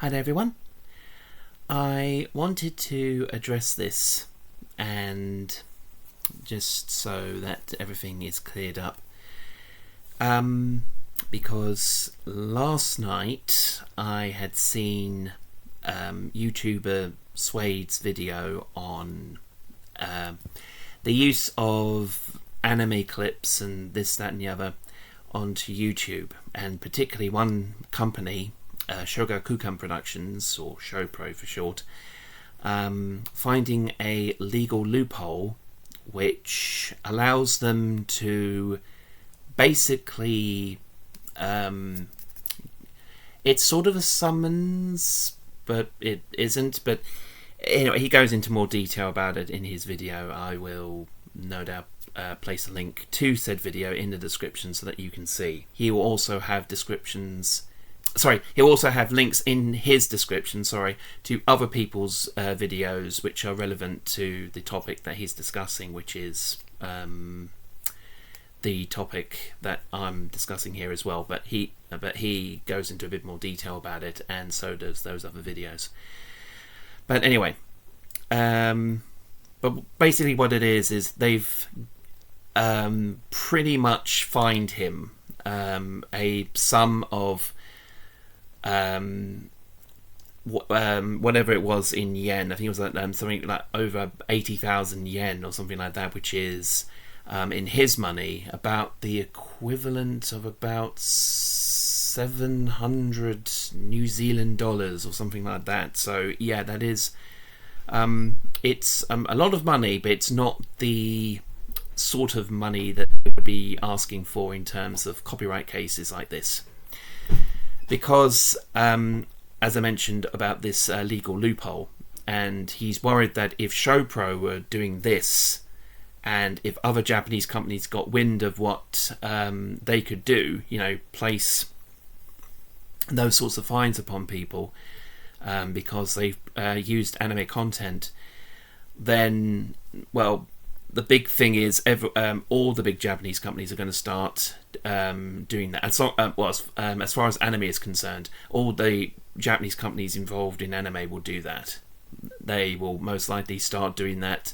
Hi there everyone. I wanted to address this and just so that everything is cleared up, because last night I had seen YouTuber Suede's video on the use of anime clips and this, that and the other onto YouTube, and particularly one company, Shogakukan Productions, or Showpro for short, finding a legal loophole which allows them to basically, it's sort of a summons, but it isn't. But anyway, he goes into more detail about it in his video. I will no doubt place a link to said video in the description so that you can see. He will also have he'll also have links in his description, to other people's videos which are relevant to the topic that he's discussing, which is the topic that I'm discussing here as well. But he goes into a bit more detail about it, and so does those other videos. But anyway, but basically what it is they've pretty much fined him a sum of whatever it was in yen. I think it was like something like over 80,000 yen or something like that, which is in his money about the equivalent of about 700 New Zealand dollars or something like that. So yeah, that is it's a lot of money, but it's not the sort of money that they would be asking for in terms of copyright cases like this. Because, as I mentioned about this legal loophole, and he's worried that if Showpro were doing this, and if other Japanese companies got wind of what they could do, place those sorts of fines upon people because they've used anime content, then, well, the big thing is all the big Japanese companies are going to start doing that. And so, as far as anime is concerned, all the Japanese companies involved in anime will do that. They will most likely start doing that,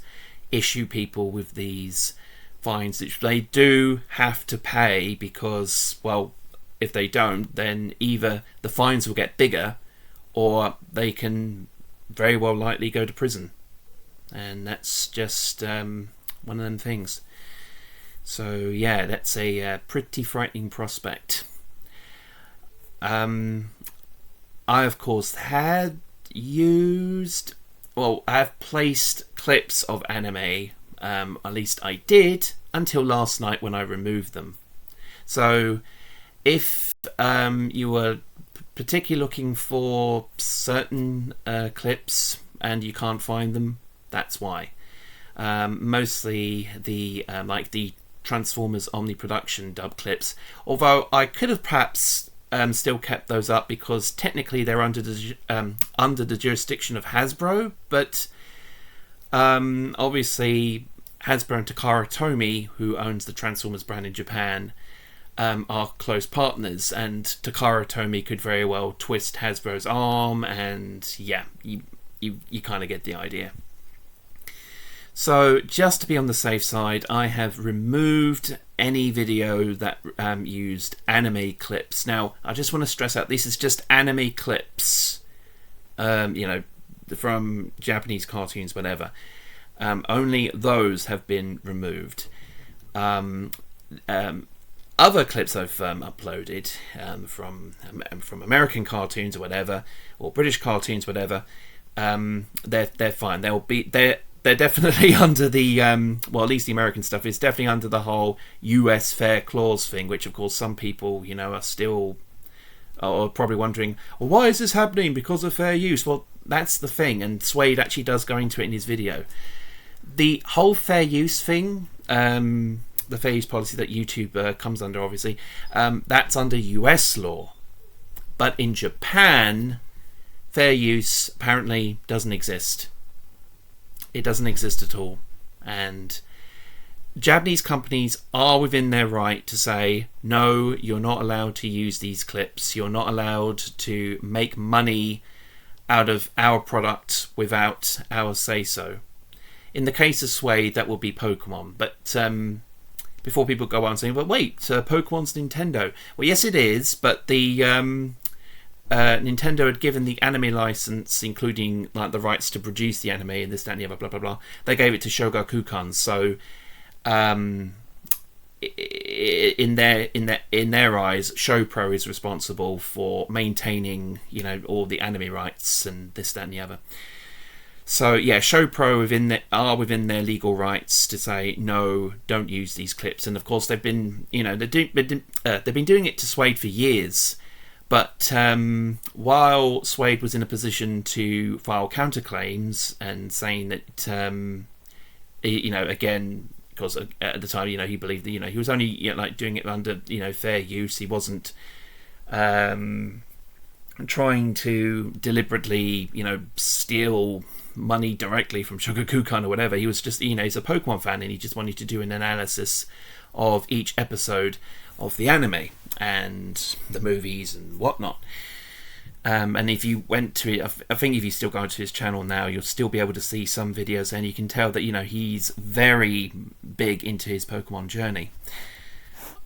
issue people with these fines, which they do have to pay, because, well, if they don't, then either the fines will get bigger or they can very well likely go to prison. And that's just one of them things. So yeah, that's a pretty frightening prospect. I of course I've placed clips of anime, at least I did, until last night when I removed them. So if you were particularly looking for certain clips and you can't find them, that's why. Mostly the the Transformers Omni Production dub clips, although I could have perhaps still kept those up because technically they're under the jurisdiction of Hasbro, but obviously Hasbro and Takara Tomy, who owns the Transformers brand in Japan, are close partners, and Takara Tomy could very well twist Hasbro's arm, and yeah, you kind of get the idea. So just to be on the safe side, I have removed any video that used anime clips. Now, I just want to stress out, this is just anime clips, from Japanese cartoons, whatever. Only those have been removed. Other clips I've uploaded from American cartoons or whatever, or British cartoons, whatever, they're fine. They're definitely under the, at least the American stuff is definitely under the whole US fair clause thing, which of course some people, are still are probably wondering, well, why is this happening? Because of fair use. Well, that's the thing, and Suede actually does go into it in his video. The whole fair use thing, the fair use policy that YouTube comes under, obviously, that's under US law. But in Japan, fair use apparently doesn't exist. It doesn't exist at all. And Japanese companies are within their right to say, no, you're not allowed to use these clips. You're not allowed to make money out of our product without our say-so. In the case of Suede, that will be Pokemon. But before people go on saying, but wait, Pokemon's Nintendo. Well, yes, it is, but the Nintendo had given the anime license, including like the rights to produce the anime and this, that, and the other, blah, blah, blah. They gave it to Shogakukan. So in their eyes, ShowPro is responsible for maintaining, all the anime rights and this, that, and the other. So yeah, ShowPro are within their legal rights to say no, don't use these clips. And of course, they've been, they've been doing it to Suede for years. But while Suede was in a position to file counterclaims and saying that, again, because at the time, he believed that, he was only doing it under, fair use. He wasn't trying to deliberately, steal money directly from Shogakukan or whatever. He was just, he's a Pokemon fan and he just wanted to do an analysis of each episode of the anime and the movies and whatnot. And if you went to it, I think if you still go to his channel now, you'll still be able to see some videos and you can tell that, he's very big into his Pokemon journey.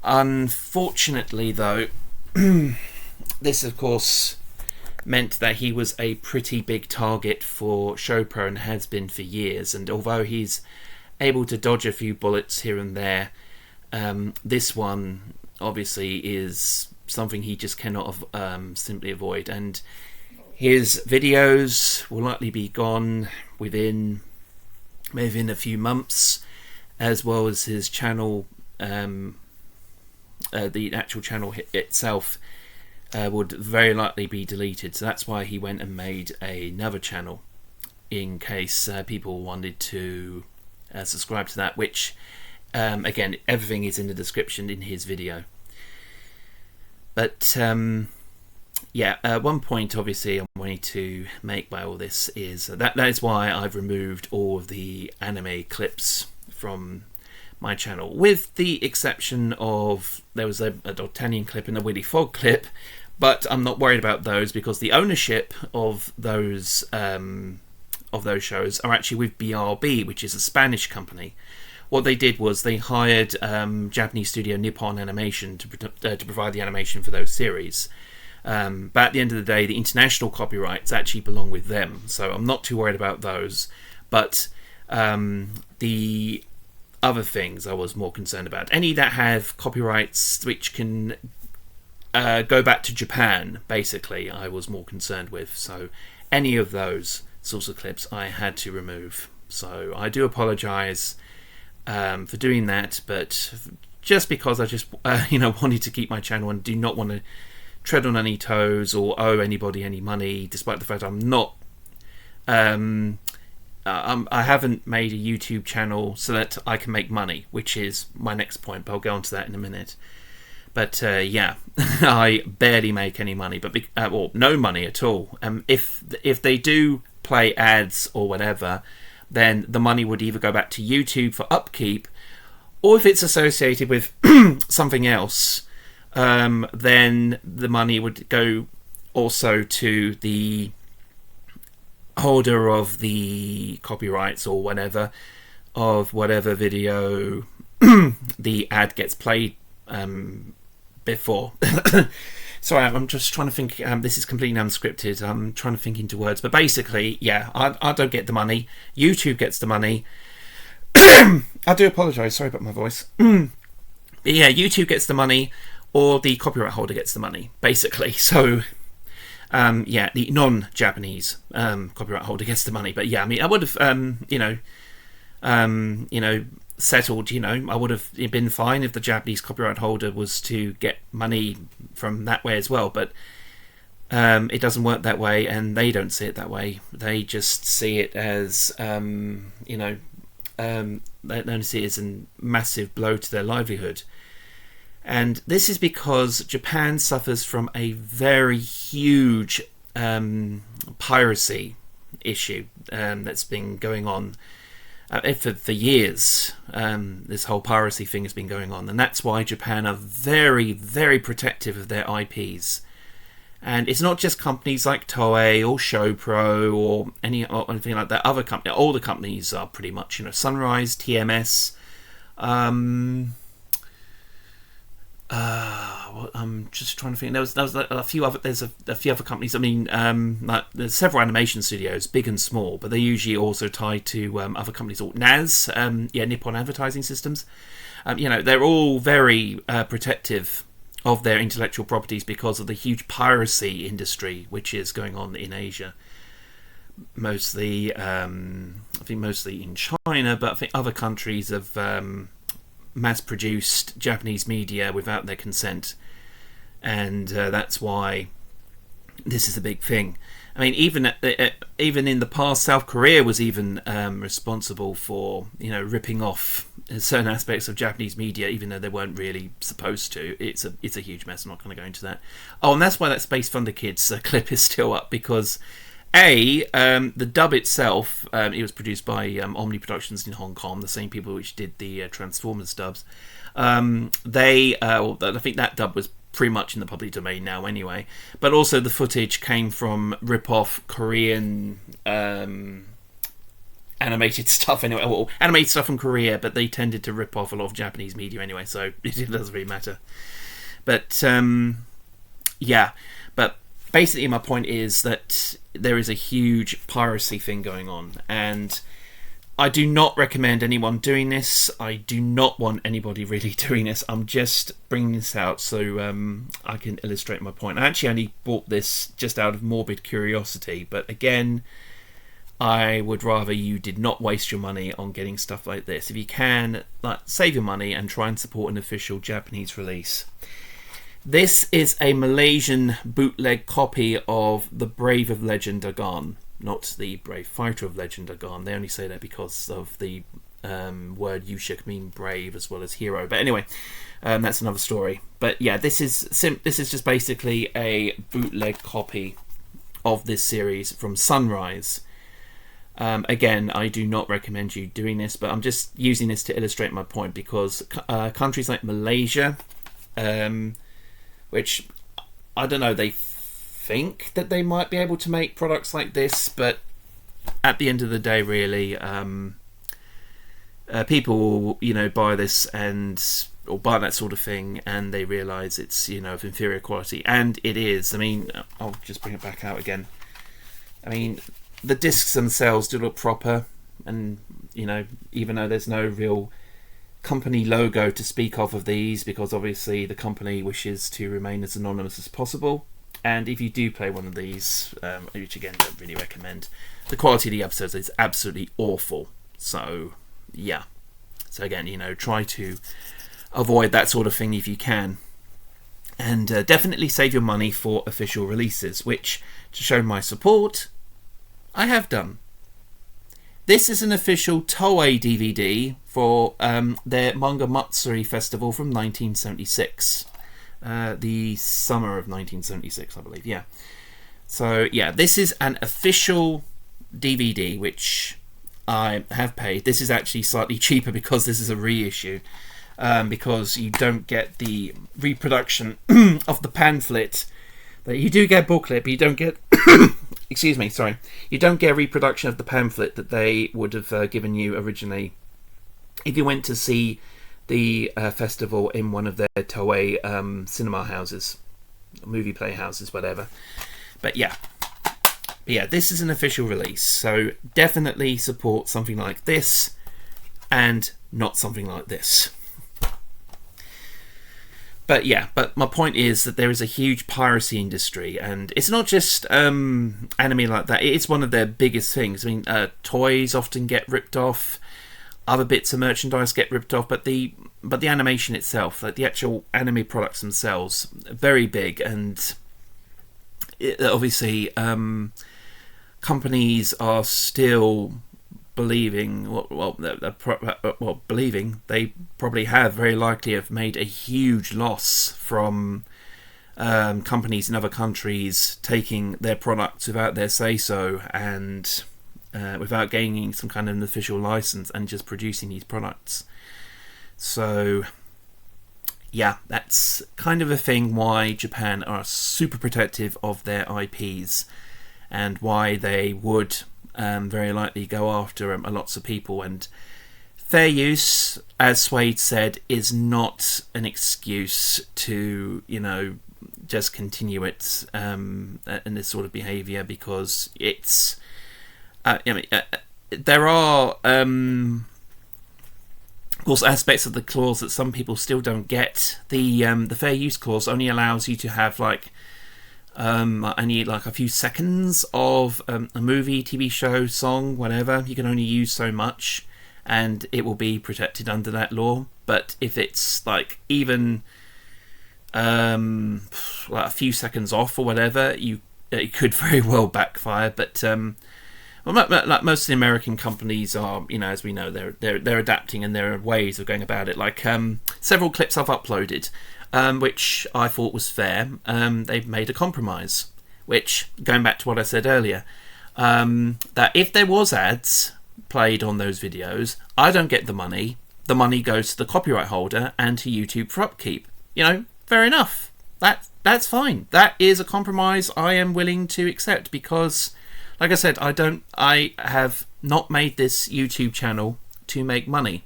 Unfortunately, though, this, of course, meant that he was a pretty big target for ShowPro and has been for years. And although he's able to dodge a few bullets here and there, this one obviously is something he just cannot simply avoid. And his videos will likely be gone within a few months, as well as his channel, the actual channel itself would very likely be deleted. So that's why he went and made another channel, in case people wanted to subscribe to that, which again, everything is in the description in his video. But one point obviously I wanted to make by all this is that is why I've removed all of the anime clips from my channel, with the exception of there was a D'Artagnan clip and a Willy Fogg clip, but I'm not worried about those because the ownership of those shows are actually with BRB, which is a Spanish company. What they did was they hired Japanese studio Nippon Animation to provide the animation for those series. But at the end of the day, the international copyrights actually belong with them, so I'm not too worried about those. But the other things I was more concerned about, any that have copyrights which can go back to Japan, basically, I was more concerned with. So any of those sorts of clips I had to remove. So I do apologise for doing that, but just because I just wanted to keep my channel and do not want to tread on any toes or owe anybody any money, despite the fact I'm not I haven't made a YouTube channel so that I can make money, which is my next point, but I'll go on to that in a minute. But I barely make any money, but or no money at all. If they do play ads or whatever, then the money would either go back to YouTube for upkeep, or if it's associated with something else, then the money would go also to the holder of the copyrights or whatever, of whatever video the ad gets played before. Sorry, I'm just trying to think. This is completely unscripted. I'm trying to think into words. But basically, I don't get the money. YouTube gets the money. I do apologise. Sorry about my voice. But yeah, YouTube gets the money, or the copyright holder gets the money, basically. So, the non-Japanese copyright holder gets the money. But yeah, I mean, I would have, settled, I would have been fine if the Japanese copyright holder was to get money from that way as well, but it doesn't work that way, and they don't see it that way. They just see it as they only see it as a massive blow to their livelihood. And this is because Japan suffers from a very huge piracy issue that's been going on for years. This whole piracy thing has been going on, and that's why Japan are very, very protective of their IPs. And it's not just companies like Toei or Showpro or anything like that. Other company, all the companies are pretty much, Sunrise, TMS. I'm just trying to think. There's a few other. There's a few other companies. I mean, like there's several animation studios, big and small, but they're usually also tied to other companies. Or NAS, Nippon Advertising Systems. They're all very protective of their intellectual properties because of the huge piracy industry which is going on in Asia. Mostly, I think mostly in China, but I think other countries have mass-produced Japanese media without their consent, and that's why this is a big thing. I mean, even in the past, South Korea was even responsible for ripping off certain aspects of Japanese media, even though they weren't really supposed to. It's a huge mess. I'm not going to go into that. Oh, and that's why that Space Thunder Kids clip is still up, because the dub itself, it was produced by Omni Productions in Hong Kong, the same people which did the Transformers dubs. I think that dub was pretty much in the public domain now anyway. But also the footage came from rip-off Korean animated stuff anyway. Well, animated stuff from Korea, but they tended to rip off a lot of Japanese media anyway, so it doesn't really matter. But, But basically my point is that there is a huge piracy thing going on, and I do not recommend anyone doing this. I do not want anybody really doing this. I'm just bringing this out so I can illustrate my point. I actually only bought this just out of morbid curiosity, but again, I would rather you did not waste your money on getting stuff like this. If you can, save your money and try and support an official Japanese release. This is a Malaysian bootleg copy of The Brave of Legend Are Gone. Not The Brave Fighter of Legend Are Gone. They only say that because of the word Yushik mean brave as well as hero. But anyway, that's another story. But yeah, this is just basically a bootleg copy of this series from Sunrise. Again, I do not recommend you doing this, but I'm just using this to illustrate my point, because countries like Malaysia, which I don't know, they think that they might be able to make products like this, but at the end of the day, really, people buy this or buy that sort of thing, and they realise it's of inferior quality, and it is. I mean, I'll just bring it back out again. I mean, the discs themselves do look proper, and even though there's no real company logo to speak of these, because obviously the company wishes to remain as anonymous as possible. And if you do play one of these, which again don't really recommend, the quality of the episodes is absolutely awful. So yeah, so again, try to avoid that sort of thing if you can, and definitely save your money for official releases, which, to show my support, I have done. This is an official Toei DVD for their Manga Matsuri Festival from 1976. The summer of 1976, I believe, yeah. So, yeah, this is an official DVD, which I have paid. This is actually slightly cheaper because this is a reissue, because you don't get the reproduction of the pamphlet. But you do get a booklet, but you don't get... Excuse me, sorry. You don't get a reproduction of the pamphlet that they would have given you originally if you went to see the festival in one of their Toei cinema houses, movie play houses, whatever. But yeah, this is an official release, so definitely support something like this and not something like this. But my point is that there is a huge piracy industry, and it's not just anime like that. It's one of their biggest things. I mean, toys often get ripped off, other bits of merchandise get ripped off, but the animation itself, like the actual anime products themselves, are very big, and obviously companies are still believing, believing they probably have very likely have made a huge loss from companies in other countries taking their products without their say-so, and without gaining some kind of an official license, and just producing these products. So yeah, that's kind of a thing why Japan are super protective of their IPs, and why they would very likely go after lots of people. And fair use, as Suede said, is not an excuse to, just continue it in this sort of behaviour, because it's there are of course aspects of the clause that some people still don't get. The fair use clause only allows you to have only a few seconds of a movie, TV show, song, whatever. You can only use so much, and it will be protected under that law. But if it's even a few seconds off or whatever, it could very well backfire. But most of the American companies are, as we know, they're adapting, and there are ways of going about it. Several clips I've uploaded, which I thought was fair. They've made a compromise, which, going back to what I said earlier, that if there was ads played on those videos, I don't get the money. The money goes to the copyright holder and to YouTube for upkeep. Fair enough. That's fine. That is a compromise I am willing to accept, because, like I said, I have not made this YouTube channel to make money.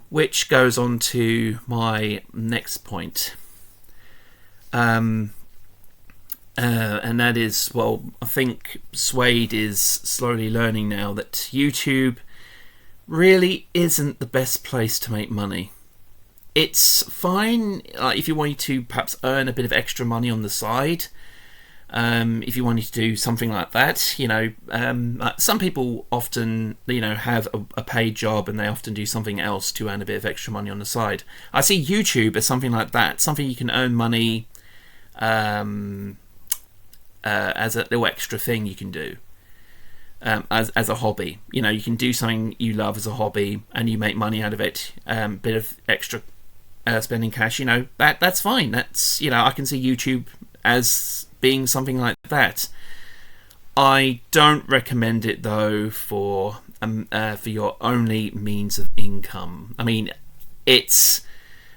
Which goes on to my next point. And that is, I think Suede is slowly learning now that YouTube really isn't the best place to make money. It's fine if you wanted to perhaps earn a bit of extra money on the side. If you wanted to do something like that, some people often, have a paid job, and they often do something else to earn a bit of extra money on the side. I see YouTube as something like that, something you can earn money as a little extra thing you can do as a hobby. You can do something you love as a hobby, and you make money out of it. Bit of extra spending cash, that's fine. That's I can see YouTube as being something like that. I don't recommend it though for your only means of income. I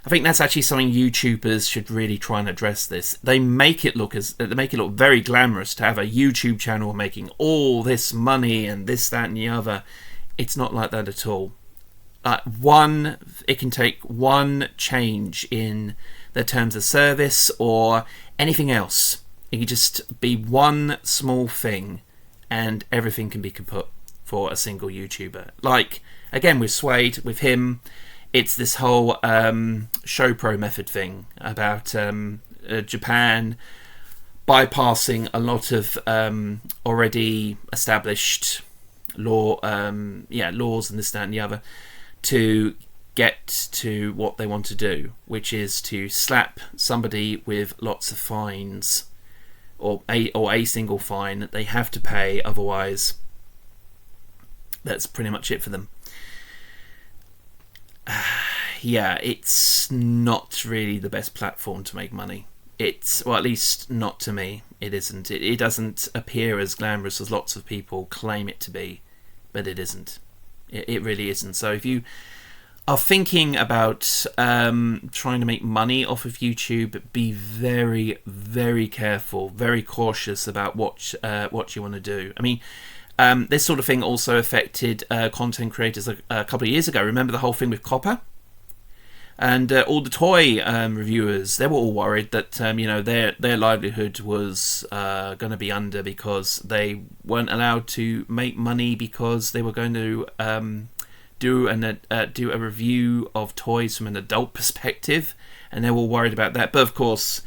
think that's actually something YouTubers should really try and address. This they make it look very glamorous to have a YouTube channel making all this money and this, that, and the other. It's not like that at all. It can take one change in their terms of service or anything else. It can just be one small thing, and everything can be kaput for a single YouTuber. Again with Suede, with him, it's this whole show pro method thing about Japan bypassing a lot of already established laws and this, that, and the other to get to what they want to do, which is to slap somebody with lots of fines. Or a single fine that they have to pay, otherwise that's pretty much it for them. It's not really the best platform to make money. At least not to me. It isn't. It doesn't appear as glamorous as lots of people claim it to be, but it isn't. It really isn't. So if you are thinking about trying to make money off of YouTube, be very, very careful, very cautious about what you want to do. This sort of thing also affected content creators a couple of years ago. Remember the whole thing with copper? And all the toy reviewers, they were all worried that their livelihood was going to be under, because they weren't allowed to make money because they were going to do a review of toys from an adult perspective, and they were worried about that. But of course,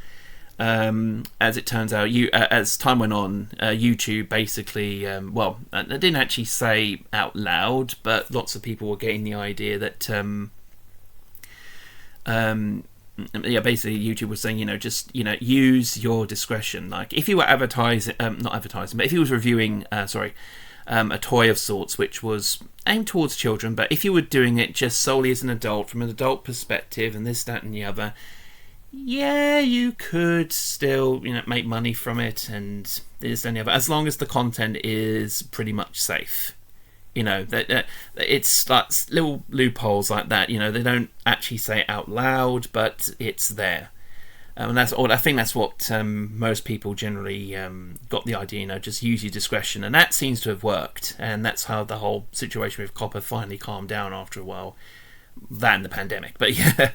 as it turns out, as time went on, YouTube basically, they didn't actually say out loud, but lots of people were getting the idea that basically YouTube was saying, just use your discretion. If you were advertising, not advertising, but if you was reviewing, a toy of sorts which was aimed towards children, but if you were doing it just solely as an adult, from an adult perspective, and this, that, and the other, you could still make money from it, and this and the other, as long as the content is pretty much safe. that it's like little loopholes like that. They don't actually say it out loud, but it's there. And I think that's what most people generally got the idea. Just use your discretion, and that seems to have worked. And that's how the whole situation with copper finally calmed down after a while. That and the pandemic, but yeah,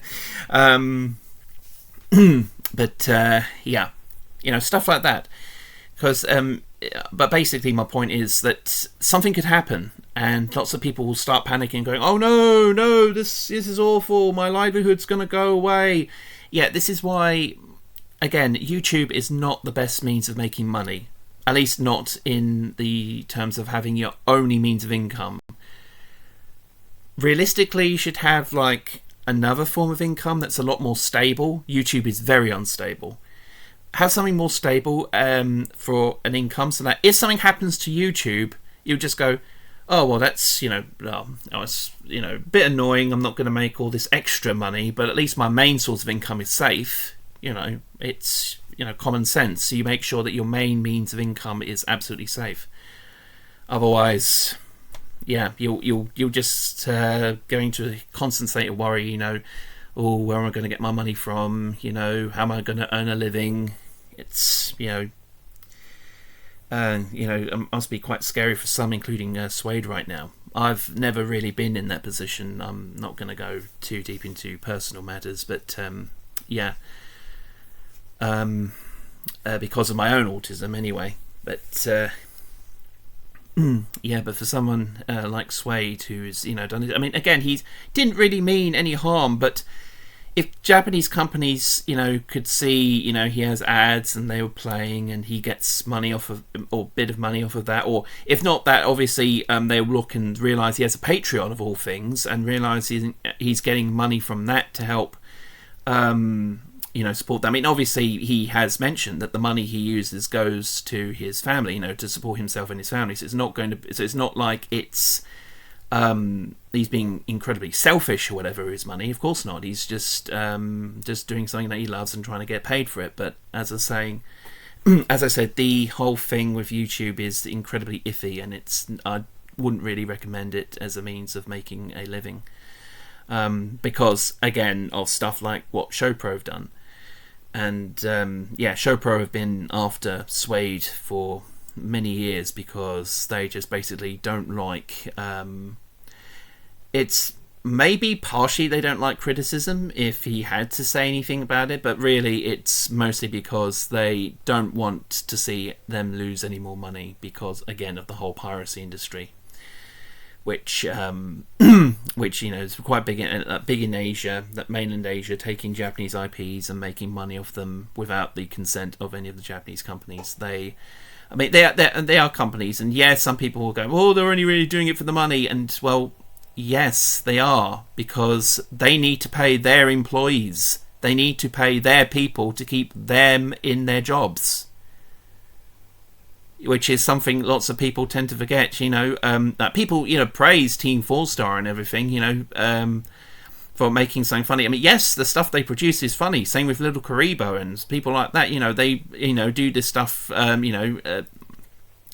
stuff like that. Because, but basically, my point is that something could happen, and lots of people will start panicking, going, "Oh no, this is awful. My livelihood's going to go away." Yeah, this is why, again, YouTube is not the best means of making money. At least not in the terms of having your only means of income. Realistically, you should have like another form of income that's a lot more stable. YouTube is very unstable. Have something more stable for an income, so that if something happens to YouTube, you just go, "Oh well, that's it's a bit annoying. I'm not going to make all this extra money, but at least my main source of income is safe." It's common sense. So you make sure that your main means of income is absolutely safe. Otherwise, yeah, you'll just going to a constant state of worry. Oh, where am I going to get my money from? How am I going to earn a living? It's it must be quite scary for some, including Suede right now. I've never really been in that position. I'm not going to go too deep into personal matters, but because of my own autism anyway. But but for someone like Suede, who's done it, I mean, again, he didn't really mean any harm, but if Japanese companies, could see, he has ads and they were playing and he gets money off of, or bit of money off of that, or if not that, obviously they'll look and realise he has a Patreon of all things and realise he's getting money from that to help, support that. I mean, obviously he has mentioned that the money he uses goes to his family, to support himself and his family. So it's not like it's he's being incredibly selfish or whatever his money. Of course not. He's just doing something that he loves and trying to get paid for it. But as I said, the whole thing with YouTube is incredibly iffy, and I wouldn't really recommend it as a means of making a living, because again of stuff like what ShowPro have done. And ShowPro have been after Suede for many years because they just basically don't like it's maybe partially they don't like criticism if he had to say anything about it, but really it's mostly because they don't want to see them lose any more money because, again, of the whole piracy industry, which is quite big in Asia, that mainland Asia, taking Japanese IPs and making money off them without the consent of any of the Japanese companies. They are companies, and yes, some people will go, "Oh, they're only really doing it for the money," and well, yes, they are, because they need to pay their employees. They need to pay their people to keep them in their jobs, which is something lots of people tend to forget. That people praise Team 4-Star and everything, for making something funny. I mean, yes, the stuff they produce is funny. Same with Little Karibo and people like that. They do this stuff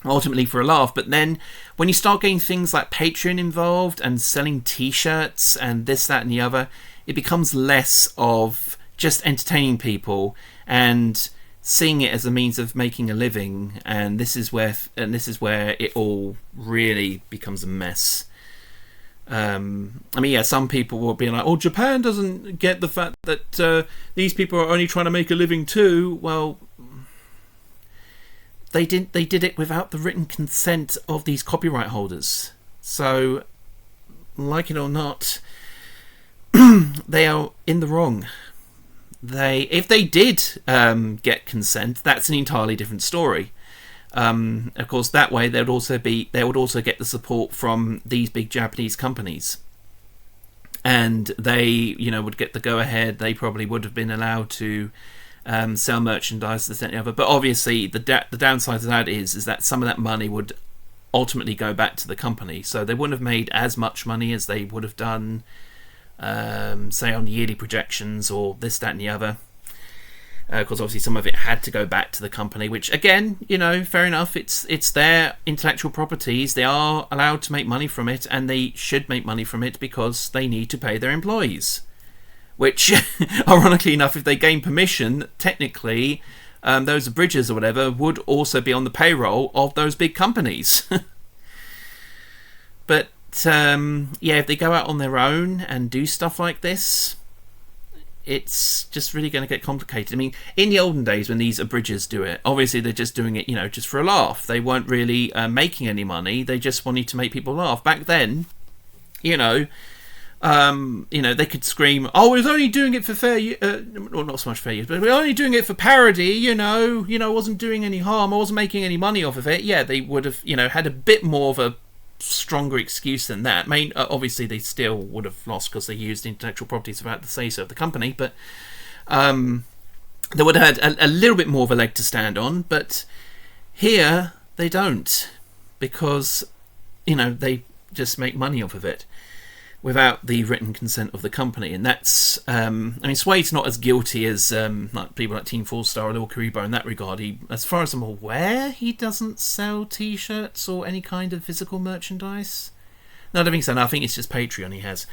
ultimately for a laugh. But then when you start getting things like Patreon involved and selling T-shirts and this, that, and the other, it becomes less of just entertaining people and seeing it as a means of making a living. And this is where it all really becomes a mess. Some people will be like, "Oh, Japan doesn't get the fact that these people are only trying to make a living too." Well, they did it without the written consent of these copyright holders. So, like it or not, they are in the wrong. If they did get consent, that's an entirely different story. Of course, that way they would also get the support from these big Japanese companies, and they would get the go ahead. They probably would have been allowed to sell merchandise, this and the other. But obviously, the downside to that is that some of that money would ultimately go back to the company, so they wouldn't have made as much money as they would have done, say, on yearly projections or this, that, and the other. Because obviously some of it had to go back to the company, which again, fair enough. It's their intellectual properties. They are allowed to make money from it, and they should make money from it because they need to pay their employees. Which, ironically enough, if they gain permission, technically, those abridgers or whatever would also be on the payroll of those big companies. But if they go out on their own and do stuff like this, it's just really going to get complicated. I mean, in the olden days when these abridgers do it, obviously they're just doing it, just for a laugh. They weren't really making any money. They just wanted to make people laugh. Back then, they could scream, "Oh, we was only doing it for fair use," well, not so much fair use, but we're only doing it for parody. Wasn't doing any harm. I wasn't making any money off of it. Yeah, they would have, had a bit more of a stronger excuse than that. I mean, obviously they still would have lost because they used intellectual properties without the say-so of the company, but they would have had a little bit more of a leg to stand on. But here they don't, because they just make money off of it without the written consent of the company. And that's Suede's not as guilty as like people like Team 4-Star or Lil Karibo in that regard. As far as I'm aware, he doesn't sell t-shirts or any kind of physical merchandise. No, I don't think so. No, I think it's just Patreon he has.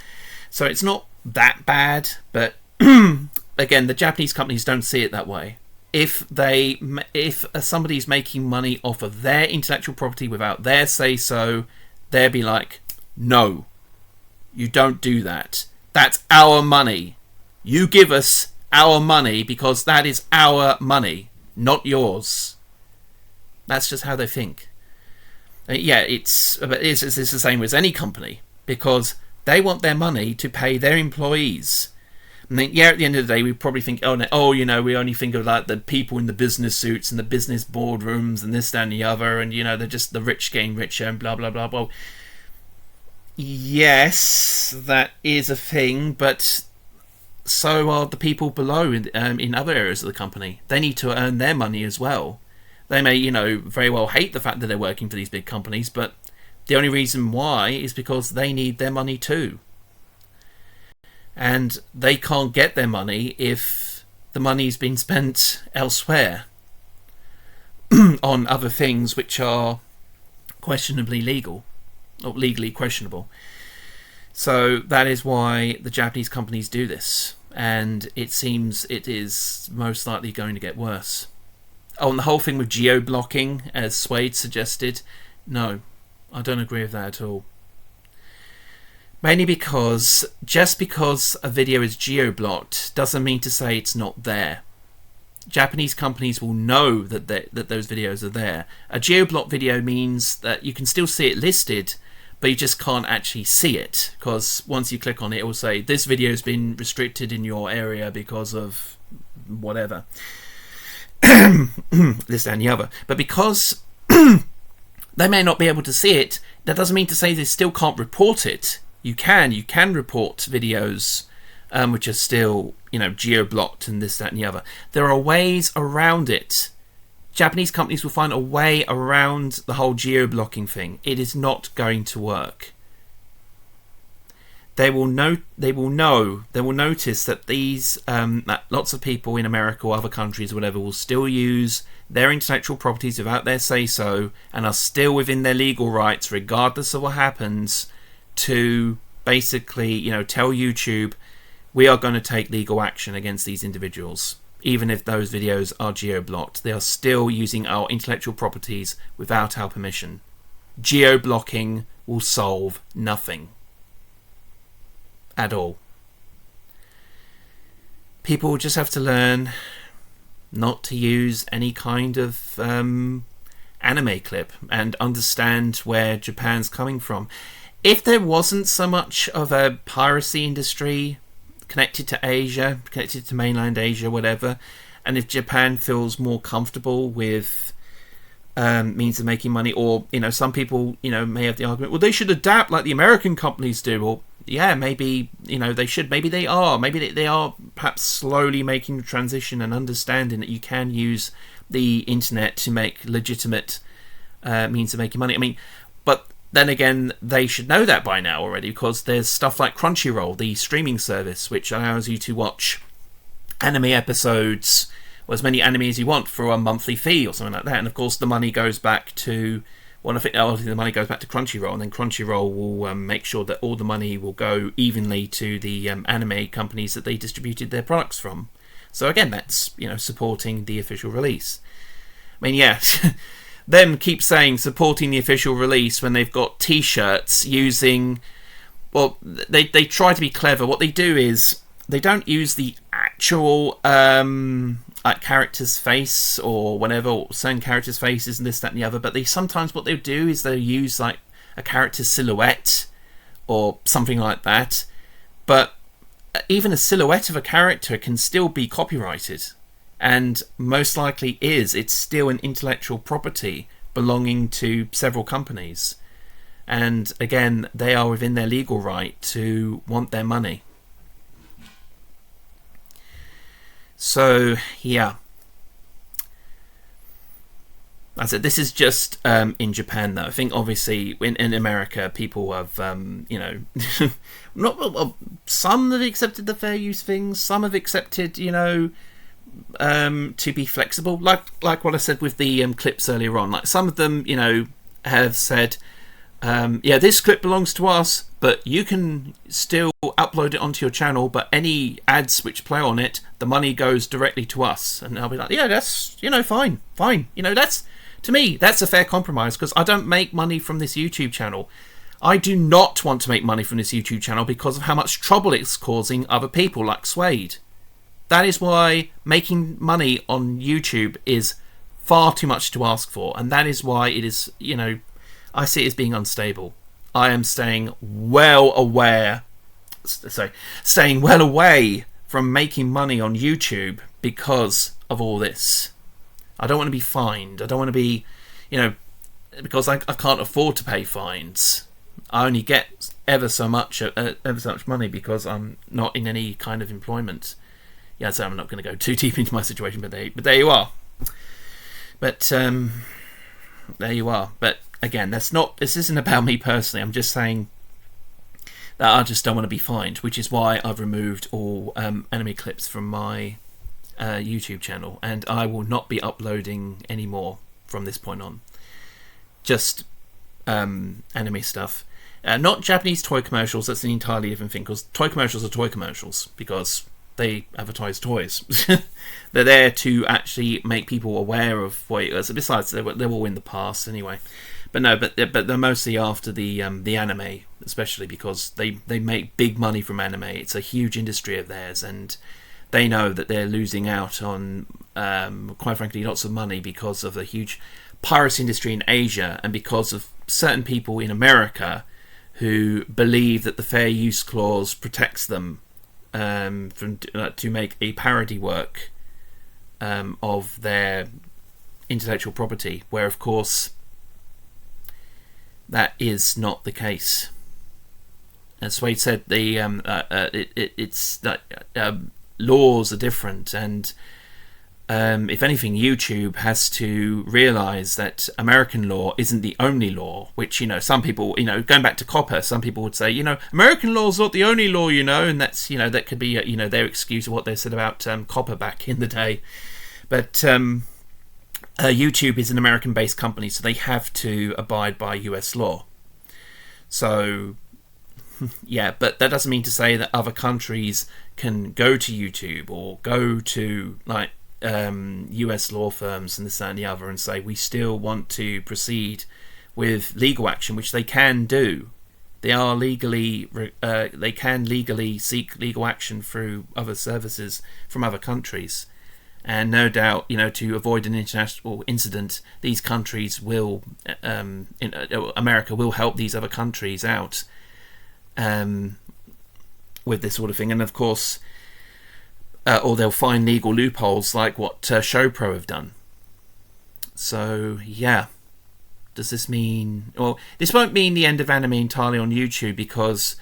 So it's not that bad, but again, the Japanese companies don't see it that way. If somebody's making money off of their intellectual property without their say-so, they'll be like, "No, you don't do that. That's our money. You give us our money because that is our money, not yours." That's just how they think. It's the same as any company, because they want their money to pay their employees. And then, at the end of the day, we probably think, we only think of like the people in the business suits and the business boardrooms and this, that, and the other, and they're just the rich getting richer and blah blah blah blah. Yes, that is a thing, but so are the people below in other areas of the company. They need to earn their money as well. They may, very well hate the fact that they're working for these big companies, but the only reason why is because they need their money too. And they can't get their money if the money's been spent elsewhere on other things which are questionably legal. Or legally questionable. So that is why the Japanese companies do this, and it seems it is most likely going to get worse. Oh, and the whole thing with geoblocking, as Suede suggested, no, I don't agree with that at all. Mainly because just because a video is geoblocked doesn't mean to say it's not there. Japanese companies will know that those videos are there. A geoblock video means that you can still see it listed, but you just can't actually see it, because once you click on it, it will say this video has been restricted in your area because of whatever. This and the other. But because they may not be able to see it, that doesn't mean to say they still can't report it. You can report videos which are still, geo-blocked and this, that, and the other. There are ways around it. Japanese companies will find a way around the whole geo-blocking thing. It is not going to work. They will notice that these that lots of people in America or other countries or whatever will still use their intellectual properties without their say-so, and are still within their legal rights, regardless of what happens, to basically, tell YouTube, we are going to take legal action against these individuals. Even if those videos are geo-blocked, they are still using our intellectual properties without our permission. Geo-blocking will solve nothing. At all. People just have to learn not to use any kind of anime clip and understand where Japan's coming from. If there wasn't so much of a piracy industry connected to Asia, connected to mainland Asia, whatever, and if Japan feels more comfortable with means of making money, or some people may have the argument, well, they should adapt like the American companies do. Well, yeah, maybe they should, maybe they are, maybe they are perhaps slowly making the transition and understanding that you can use the internet to make legitimate means of making money. I mean, but then again, they should know that by now already, because there's stuff like Crunchyroll, the streaming service, which allows you to watch anime episodes or as many anime as you want for a monthly fee or something like that. And of course, the money goes back to the money goes back to Crunchyroll, and then Crunchyroll will make sure that all the money will go evenly to the anime companies that they distributed their products from. So again, that's supporting the official release. I mean, yeah, them keep saying supporting the official release when they've got T-shirts using. Well, they try to be clever. What they do is they don't use the actual character's face or whatever, or certain character's faces and this, that, and the other. But sometimes what they'll do is they'll use like a character's silhouette or something like that. But even a silhouette of a character can still be copyrighted, and most likely is. It's still an intellectual property belonging to several companies. And again, they are within their legal right to want their money. So, yeah. I said this is just in Japan, though. I think obviously in America, people have, some have accepted the fair use things. Some have accepted, to be flexible. Like what I said with the clips earlier on. Like some of them, have said, this clip belongs to us, but you can still upload it onto your channel, but any ads which play on it, the money goes directly to us. And I'll be like, yeah, that's, fine. That's, to me, that's a fair compromise, because I don't make money from this YouTube channel. I do not want to make money from this YouTube channel because of how much trouble it's causing other people like Suede. That is why making money on YouTube is far too much to ask for, and that is why it is, I see it as being unstable. I am staying well away from making money on YouTube because of all this. I don't want to be fined. I don't want to be, because I can't afford to pay fines. I only get ever so much money because I'm not in any kind of employment. Yeah, so I'm not going to go too deep into my situation, but there you are. But there you are. But again, this isn't about me personally. I'm just saying that I just don't want to be fined, which is why I've removed all anime clips from my YouTube channel, and I will not be uploading anymore from this point on. Just anime stuff. Not Japanese toy commercials. That's an entirely different thing, because toy commercials are toy commercials because they advertise toys. They're there to actually make people aware of what it is. Besides, they're all in the past anyway. But no, but they're mostly after the anime, especially because they make big money from anime. It's a huge industry of theirs, and they know that they're losing out on, quite frankly, lots of money because of the huge piracy industry in Asia, and because of certain people in America who believe that the fair use clause protects them to make a parody work of their intellectual property, where of course that is not the case. As Suede said, laws are different, and if anything, YouTube has to realise that American law isn't the only law, which, some people, going back to copper, some people would say, American law is not the only law, and that's, that could be, their excuse of what they said about copper back in the day. But YouTube is an American-based company, so they have to abide by US law. So, yeah, but that doesn't mean to say that other countries can go to YouTube or go to, like, US law firms and this, that, and the other, and say we still want to proceed with legal action, which they can do. They are they can legally seek legal action through other services from other countries, and no doubt, to avoid an international incident, these countries will, America will help these other countries out with this sort of thing, and of course. Or they'll find legal loopholes like what ShowPro have done. So, yeah. Does this mean... Well, this won't mean the end of anime entirely on YouTube, because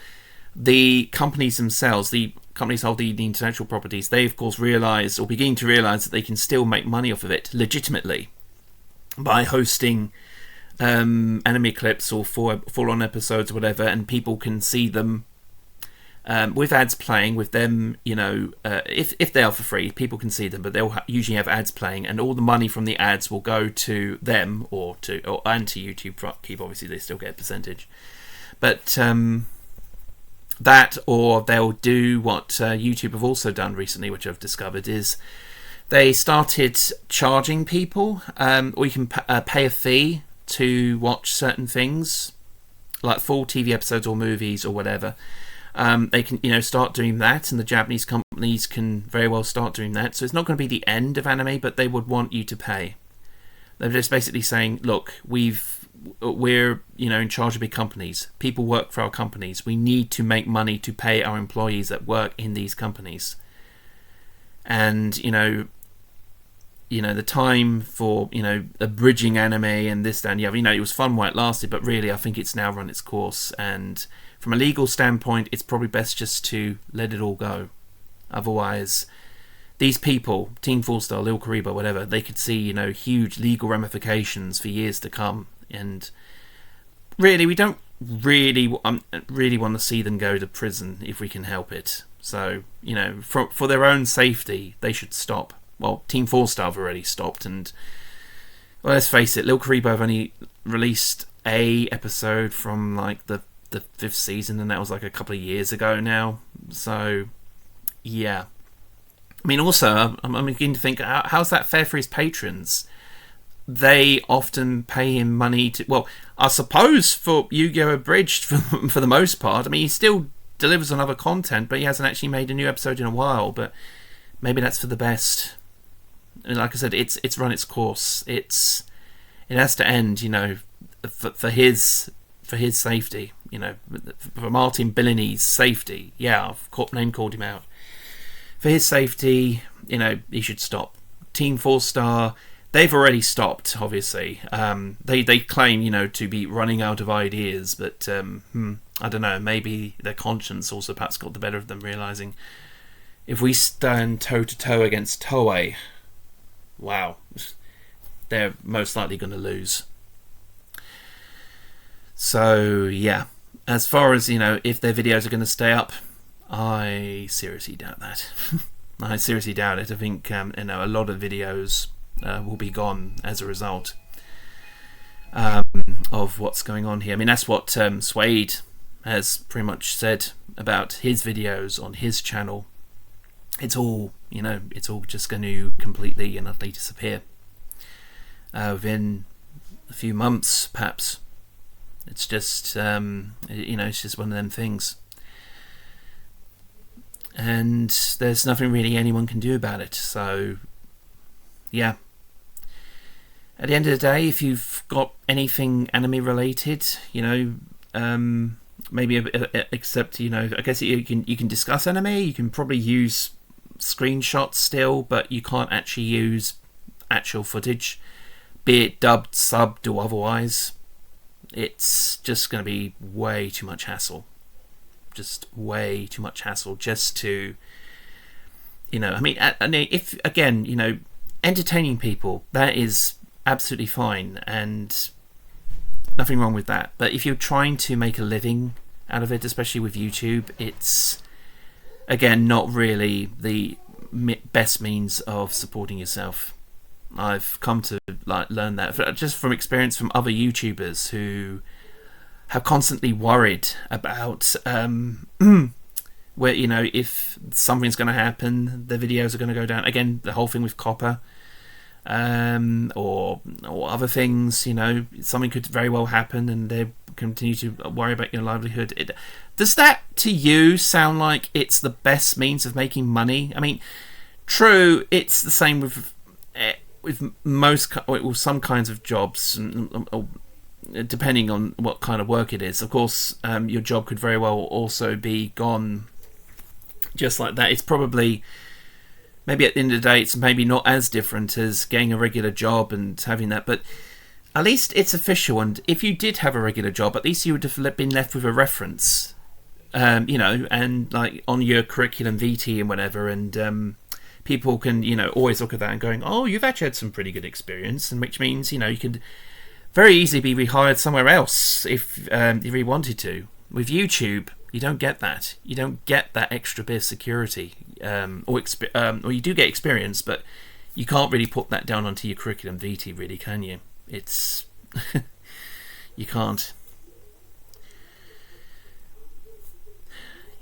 the companies themselves, the companies holding the intellectual properties, they of course realise, or begin to realise, that they can still make money off of it legitimately by hosting anime clips or full-on episodes or whatever, and people can see them with ads playing, with them, if they are for free, people can see them, but they'll usually have ads playing, and all the money from the ads will go to them and to YouTube. Keep, obviously, they still get a percentage, but that, or they'll do what YouTube have also done recently, which I've discovered, is they started charging people, or you can pay a fee to watch certain things, like full TV episodes or movies or whatever. They can, start doing that, and the Japanese companies can very well start doing that. So it's not going to be the end of anime, but they would want you to pay. They're just basically saying, look, we're in charge of big companies. People work for our companies. We need to make money to pay our employees that work in these companies. And the time for abridging anime and this and the other, it was fun while it lasted, but really I think it's now run its course, and from a legal standpoint it's probably best just to let it all go. Otherwise these people, Team 4-Star, Lil Karibo, whatever, they could see huge legal ramifications for years to come, and really we don't really want to see them go to prison if we can help it. So for their own safety they should stop. Well, Team 4-Star have already stopped, and let's face it, Lil Karibo have only released a episode from like the 5th season, and that was like a couple of years ago now. So yeah, I mean, also I'm beginning to think, how's that fair for his patrons? They often pay him money to, well, I suppose for Yu-Gi-Oh! Abridged for the most part. I mean, he still delivers on other content, but he hasn't actually made a new episode in a while. But maybe that's for the best. And like I said, it's run its course. It has to end, for his safety, for Martin Billini's safety. Yeah, I've name called him out. For his safety, he should stop. Team 4-Star, they've already stopped, obviously. They claim, to be running out of ideas, but I don't know, maybe their conscience also perhaps got the better of them, realising if we stand toe-to-toe against Toei, wow, they're most likely going to lose. So, yeah. As far as, if their videos are going to stay up, I seriously doubt that. I seriously doubt it. I think, a lot of videos will be gone as a result of what's going on here. I mean, that's what Suede has pretty much said about his videos on his channel. It's all just going to completely and utterly disappear within a few months, perhaps. It's just, it's just one of them things. And there's nothing really anyone can do about it. So, yeah. At the end of the day, if you've got anything anime related, maybe except, I guess you can discuss anime. You can probably use screenshots still, but you can't actually use actual footage, be it dubbed, subbed, or otherwise. It's just going to be way too much hassle. Just way too much hassle just to, if, again, entertaining people, that is absolutely fine, and nothing wrong with that. But if you're trying to make a living out of it, especially with YouTube, it's, again, not really the best means of supporting yourself. I've come to learn that just from experience from other YouTubers who have constantly worried about where, if something's going to happen, the videos are going to go down. Again, the whole thing with copper, or other things, something could very well happen, and they continue to worry about your livelihood. Does that to you sound like it's the best means of making money? I mean, true, it's the same with some kinds of jobs, and depending on what kind of work it is. Of course, your job could very well also be gone just like that. It's probably, maybe at the end of the day, it's maybe not as different as getting a regular job and having that, but at least it's official. And if you did have a regular job, at least you would have been left with a reference, and like on your curriculum vitae and whatever, and people can, always look at that and going, oh, you've actually had some pretty good experience, and which means, you could very easily be rehired somewhere else if you wanted to. With YouTube, You don't get that. You don't get that extra bit of security, or you do get experience, but you can't really put that down onto your curriculum vitae, really, can you? It's you can't.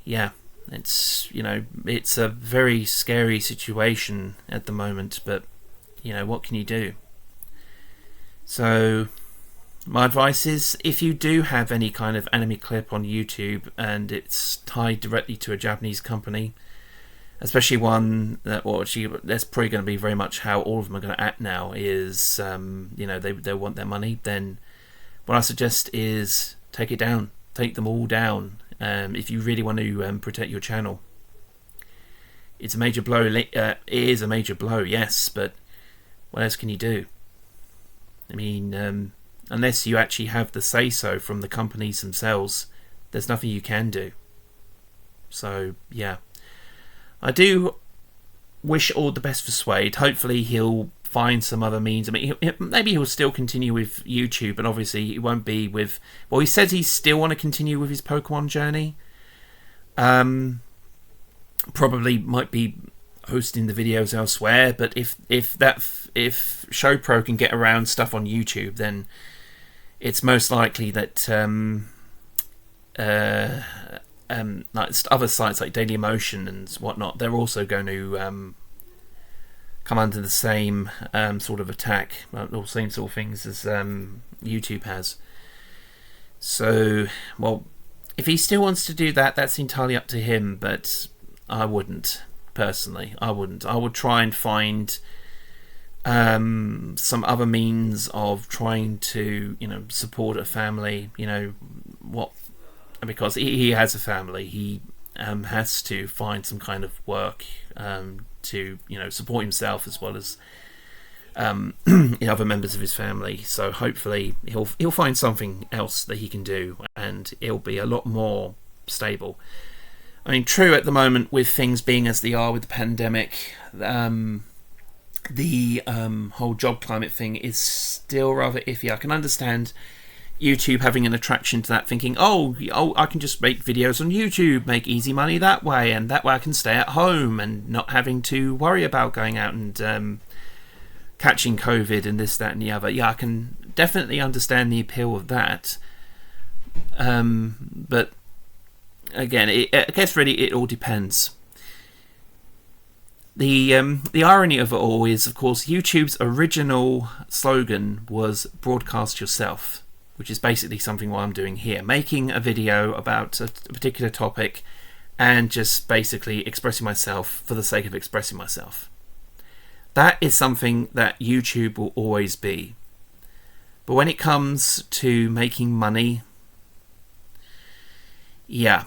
Yeah, it's it's a very scary situation at the moment, but what can you do? So my advice is, if you do have any kind of anime clip on YouTube and it's tied directly to a Japanese company, especially one that, that's probably going to be very much how all of them are going to act now, is they want their money, then what I suggest is take it down, take them all down. If you really want to protect your channel. It's a major blow. It is a major blow, yes, but what else can you do? I mean, unless you actually have the say-so from the companies themselves, there's nothing you can do. So, yeah. I do wish all the best for Suede. Hopefully he'll find some other means. I mean, maybe he'll still continue with YouTube, but obviously it won't be with... Well, he says he still want to continue with his Pokemon journey. Probably might be hosting the videos elsewhere, but if ShowPro can get around stuff on YouTube, then it's most likely that like other sites like Dailymotion and whatnot, they're also going to come under the same sort of attack, or same sort of things as YouTube has. So, well, if he still wants to do that, that's entirely up to him, but I wouldn't, personally. I wouldn't. I would try and find some other means of trying to, support a family, because he has a family. He has to find some kind of work to support himself as well as other members of his family. So hopefully he'll find something else that he can do, and it'll be a lot more stable. I mean, true, at the moment, with things being as they are with the pandemic, the whole job climate thing is still rather iffy. I can understand YouTube having an attraction to that, thinking, oh, I can just make videos on YouTube, make easy money that way, and that way I can stay at home and not having to worry about going out and catching COVID and this, that, and the other. Yeah, I can definitely understand the appeal of that. But again, I guess really it all depends. The irony of it all is, of course, YouTube's original slogan was broadcast yourself, which is basically something what I'm doing here, making a video about a particular topic and just basically expressing myself for the sake of expressing myself. That is something that YouTube will always be. But when it comes to making money, yeah,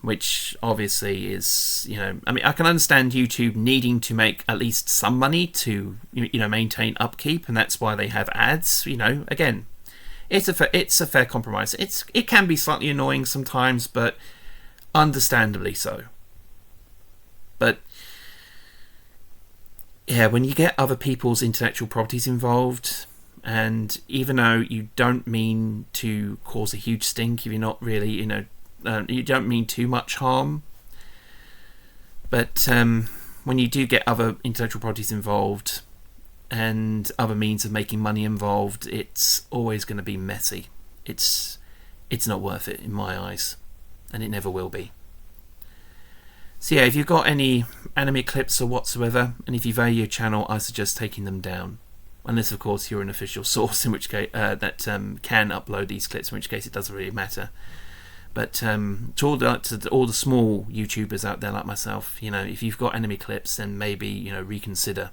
which obviously is, I mean, I can understand YouTube needing to make at least some money to, maintain upkeep, and that's why they have ads. Again, it's a fair compromise. It can be slightly annoying sometimes, but understandably so. But yeah, when you get other people's intellectual properties involved, and even though you don't mean to cause a huge stink, if you're not really, you don't mean too much harm, but when you do get other intellectual properties involved and other means of making money involved, it's always going to be messy. It's not worth it in my eyes, and it never will be. So yeah, if you've got any anime clips or whatsoever, and if you value your channel, I suggest taking them down. Unless, of course, you're an official source, in which case that can upload these clips, in which case it doesn't really matter. But to all the small YouTubers out there like myself, if you've got anime clips, then maybe reconsider,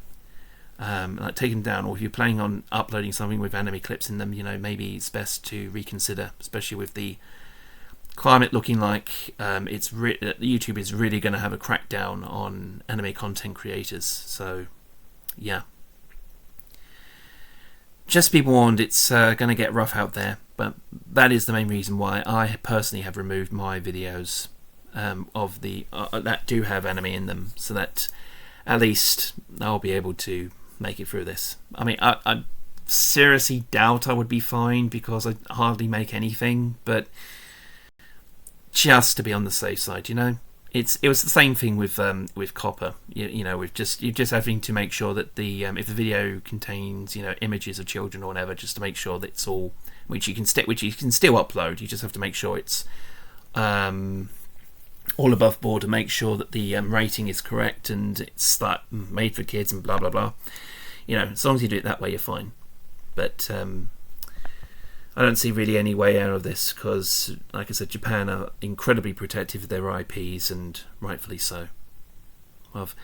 like take them down. Or if you're planning on uploading something with anime clips in them, maybe it's best to reconsider, especially with the climate looking like YouTube is really going to have a crackdown on anime content creators. So, yeah. Just be warned, it's going to get rough out there, but that is the main reason why I personally have removed my videos of the that do have anime in them, so that at least I'll be able to make it through this. I mean, I seriously doubt I would be fine because I hardly make anything, but just to be on the safe side, you know. It was the same thing with copper. You know, you're just having to make sure that the if the video contains, you know, images of children or whatever, just to make sure that it's all which you can still upload. You just have to make sure it's all above board, and make sure that the rating is correct and it's like made for kids and blah blah blah. You know, as long as you do it that way, you're fine. But I don't see really any way out of this because, like I said, Japan are incredibly protective of their IPs, and rightfully so. I've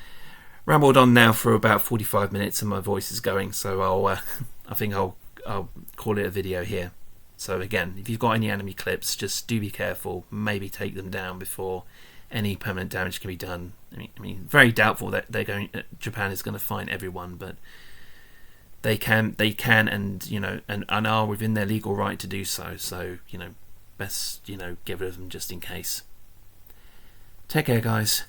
rambled on now for about 45 minutes and my voice is going, so I think I'll call it a video here. So again, if you've got any enemy clips, just do be careful. Maybe take them down before any permanent damage can be done. I mean, very doubtful that Japan is going to fine everyone, but they can, and you know, and are within their legal right to do so. So, you know, best, you know, get rid of them just in case. Take care, guys.